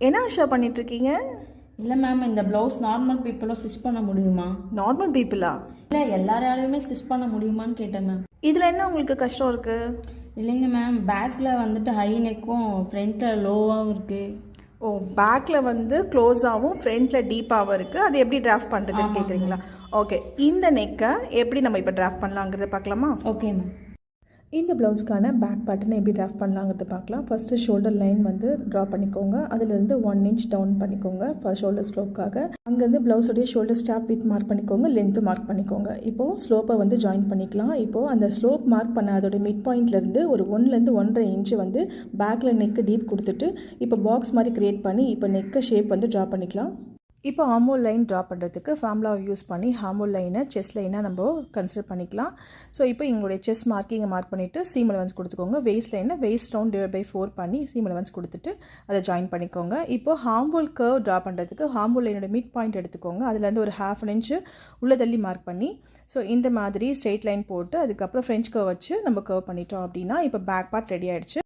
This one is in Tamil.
என்ன ஆஷா பண்ணிகிட்ருக்கீங்க? இல்லை மேம், இந்த ப்ளவுஸ் நார்மல் பீப்புளும் ஸ்டிச் பண்ண முடியுமா? நார்மல் பீப்புளா? இல்லை, எல்லாராலையுமே ஸ்டிச் பண்ண முடியுமான்னு கேட்டேன் மேம். இதில் என்ன உங்களுக்கு கஷ்டம் இருக்குது? இல்லைங்க மேம், பேக்கில் வந்துட்டு ஹை நெக்கும் ஃப்ரண்ட்டில் லோவாகவும் இருக்குது. ஓ, பேக்கில் வந்து க்ளோஸாகவும் ஃப்ரண்ட்டில் டீப்பாகவும் இருக்குது. அது எப்படி டிராஃப்ட் பண்ணுறதுன்னு கேட்குறீங்களா? ஓகே, இந்த நெக்கை எப்படி நம்ம இப்போ டிராஃப்ட் பண்ணலாங்கிறத பார்க்கலாமா? Okay ma'am. இந்த ப்ளவுஸ்க்கான பேக் பேட்டர்னை எப்படி டிராஃப்ட் பண்ணலாங்கிறது பார்க்கலாம். ஃபஸ்ட்டு ஷோல்டர் லைன் வந்து ட்ரா பண்ணிக்கோங்க. அதிலிருந்து 1 inch டவுன் பண்ணிக்கோங்க ஃபார் ஷோல்டர் ஸ்லோப்காக. அங்கேருந்து ப்ளவுஸோடைய ஷோல்டர் ஸ்டாப் வித் மார்க் பண்ணிக்கோங்க, லென்த்து மார்க் பண்ணிக்கோங்க. இப்போது ஸ்லோப்பை வந்து ஜாயின் பண்ணிக்கலாம். இப்போது அந்த ஸ்லோப் மார்க் பண்ண அதோட மிட் பாயிண்ட்லேருந்து ஒரு 1லேருந்து 1.5 inch வந்து பேக்கில் நெக்கு டீப் கொடுத்துட்டு இப்போ பாக்ஸ் மாதிரி க்ரியேட் பண்ணி இப்போ நெக்கு ஷேப் வந்து ட்ரா பண்ணிக்கலாம். இப்போ ஆர்மோல் லைன் ட்ரா பண்ணுறதுக்கு ஃபார்முலாவை யூஸ் பண்ணி ஆர்மோல் லைனை செஸ்ட் லைனாக நம்ம கன்சிடர் பண்ணிக்கலாம். ஸோ இப்போ எங்களுடைய செஸ்ட் மார்க்கிங்கை மார்க் பண்ணிவிட்டு சீம் அலவன்ஸ் கொடுத்துக்கோங்க. வெயிஸ்ட் லைனை வெயிஸ்ட் ரவுண்ட் /4 பண்ணி சீம் அலவன்ஸ் கொடுத்துட்டு அதை ஜாயின் பண்ணிக்கோங்க. இப்போ ஹார்ம்ஹோல் கர்வ் ட்ரா பண்ணுறதுக்கு ஹார்ம்ஹோல் லைனோட மிட் பாயிண்ட் எடுத்துக்கோங்க. அதுலேருந்து ஒரு 1/2 inch உள்ள தள்ளி மார்க் பண்ணி ஸோ இந்த மாதிரி ஸ்ட்ரெயிட் லைன் போட்டு அதுக்கப்புறம் ஃப்ரெஞ்ச் கர்வ் வச்சு நம்ம கர்வ் பண்ணிட்டோம் அப்படின்னா இப்போ பேக் பார்ட் ரெடி ஆகிடுச்சு.